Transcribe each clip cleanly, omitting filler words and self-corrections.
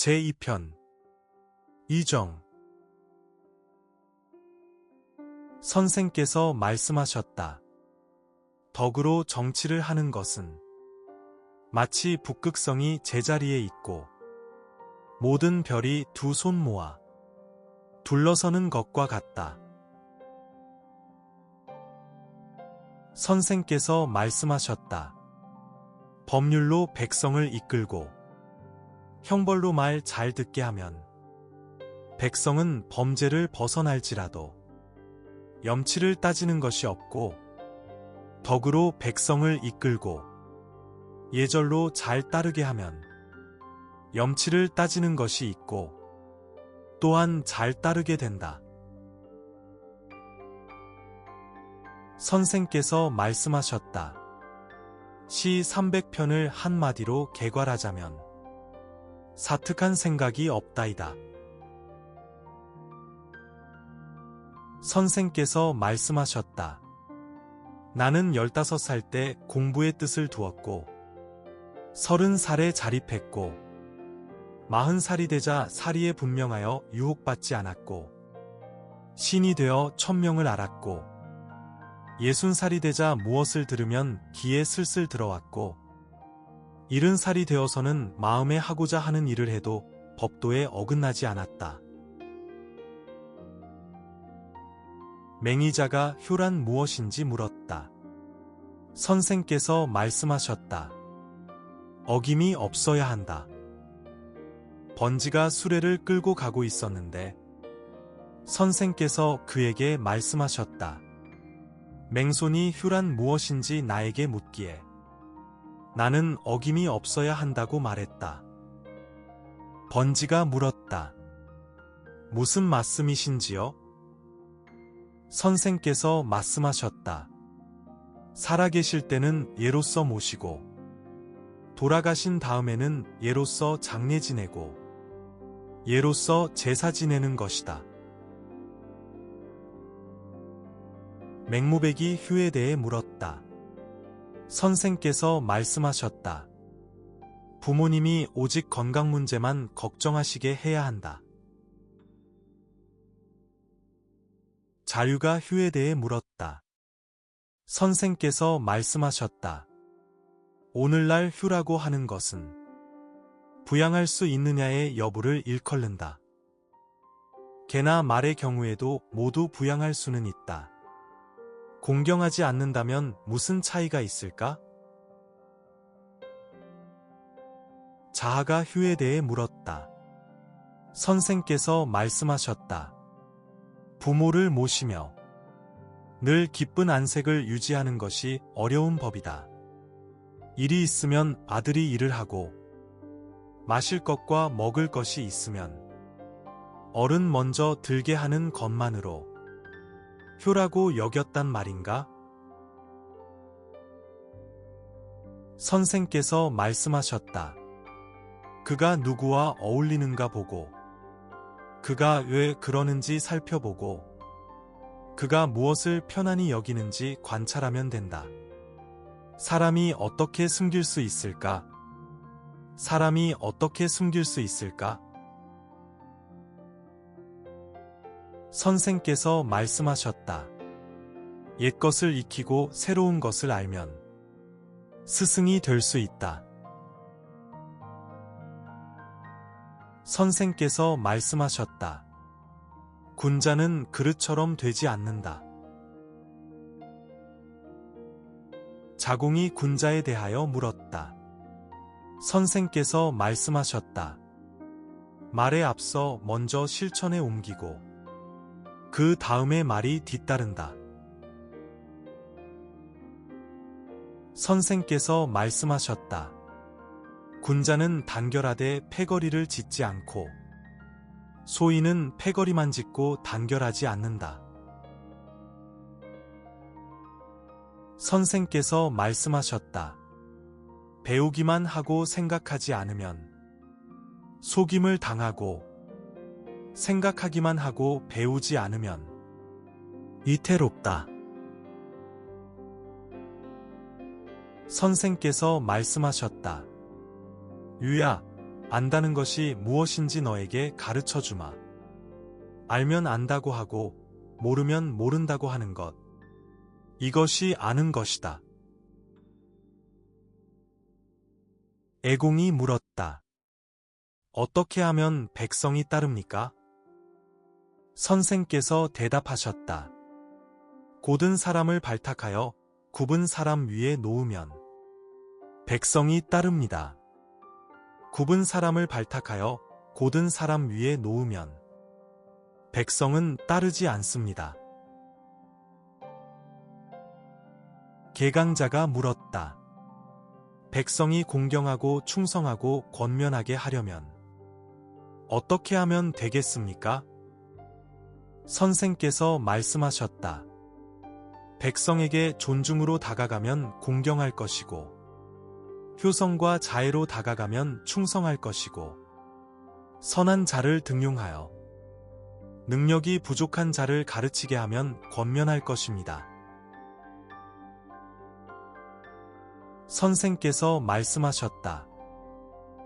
제2편 이정 선생께서 말씀하셨다. 덕으로 정치를 하는 것은 마치 북극성이 제자리에 있고 모든 별이 두 손 모아 둘러서는 것과 같다. 선생께서 말씀하셨다. 법률로 백성을 이끌고 형벌로 말 잘 듣게 하면 백성은 범죄를 벗어날지라도 염치를 따지는 것이 없고, 덕으로 백성을 이끌고 예절로 잘 따르게 하면 염치를 따지는 것이 있고 또한 잘 따르게 된다. 선생께서 말씀하셨다. 시 300편을 한마디로 개괄하자면 사특한 생각이 없다이다. 선생께서 말씀하셨다. 나는 15살 때 공부의 뜻을 두었고 30살에 자립했고 40살이 되자 사리에 분명하여 유혹받지 않았고 신이 되어 천명을 알았고 60살이 되자 무엇을 들으면 귀에 슬슬 들어왔고 70살이 되어서는 마음에 하고자 하는 일을 해도 법도에 어긋나지 않았다. 맹의자가 효란 무엇인지 물었다. 선생께서 말씀하셨다. 어김이 없어야 한다. 번지가 수레를 끌고 가고 있었는데 선생께서 그에게 말씀하셨다. 맹손이 효란 무엇인지 나에게 묻기에 나는 어김이 없어야 한다고 말했다. 번지가 물었다. 무슨 말씀이신지요? 선생께서 말씀하셨다. 살아계실 때는 예로서 모시고 돌아가신 다음에는 예로서 장례 지내고 예로서 제사 지내는 것이다. 맹무백이 효에 대해 물었다. 선생께서 말씀하셨다. 부모님이 오직 건강 문제만 걱정하시게 해야 한다. 자유가 효에 대해 물었다. 선생께서 말씀하셨다. 오늘날 효라고 하는 것은 부양할 수 있느냐의 여부를 일컬는다. 개나 말의 경우에도 모두 부양할 수는 있다. 공경하지 않는다면 무슨 차이가 있을까? 자아가 효에 대해 물었다. 선생께서 말씀하셨다. 부모를 모시며 늘 기쁜 안색을 유지하는 것이 어려운 법이다. 일이 있으면 아들이 일을 하고 마실 것과 먹을 것이 있으면 어른 먼저 들게 하는 것만으로 효라고 여겼단 말인가? 선생께서 말씀하셨다. 그가 누구와 어울리는가 보고 그가 왜 그러는지 살펴보고 그가 무엇을 편안히 여기는지 관찰하면 된다. 사람이 어떻게 숨길 수 있을까? 사람이 어떻게 숨길 수 있을까? 선생께서 말씀하셨다. 옛것을 익히고 새로운 것을 알면 스승이 될 수 있다. 선생께서 말씀하셨다. 군자는 그릇처럼 되지 않는다. 자공이 군자에 대하여 물었다. 선생께서 말씀하셨다. 말에 앞서 먼저 실천에 옮기고 그 다음에 말이 뒤따른다. 선생께서 말씀하셨다. 군자는 단결하되 패거리를 짓지 않고 소인은 패거리만 짓고 단결하지 않는다. 선생께서 말씀하셨다. 배우기만 하고 생각하지 않으면 속임을 당하고 생각하기만 하고 배우지 않으면 위태롭다. 선생께서 말씀하셨다. 유야, 안다는 것이 무엇인지 너에게 가르쳐 주마. 알면 안다고 하고 모르면 모른다고 하는 것. 이것이 아는 것이다. 애공이 물었다. 어떻게 하면 백성이 따릅니까? 선생께서 대답하셨다. 고든 사람을 발탁하여 굽은 사람 위에 놓으면 백성이 따릅니다. 굽은 사람을 발탁하여 고든 사람 위에 놓으면 백성은 따르지 않습니다. 계강자가 물었다. 백성이 공경하고 충성하고 권면하게 하려면 어떻게 하면 되겠습니까? 선생께서 말씀하셨다. 백성에게 존중으로 다가가면 공경할 것이고, 효성과 자애로 다가가면 충성할 것이고, 선한 자를 등용하여 능력이 부족한 자를 가르치게 하면 권면할 것입니다. 선생께서 말씀하셨다.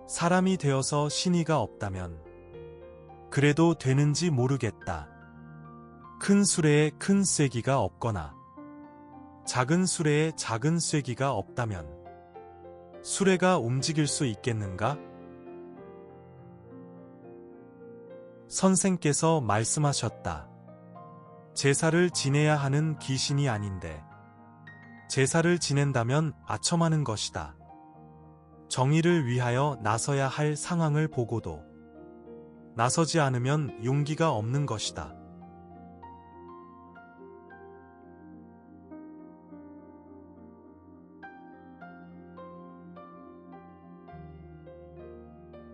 사람이 되어서 신의가 없다면 그래도 되는지 모르겠다. 큰 수레에 큰 쐐기가 없거나 작은 수레에 작은 쐐기가 없다면 수레가 움직일 수 있겠는가? 선생께서 말씀하셨다. 제사를 지내야 하는 귀신이 아닌데 제사를 지낸다면 아첨하는 것이다. 정의를 위하여 나서야 할 상황을 보고도 나서지 않으면 용기가 없는 것이다.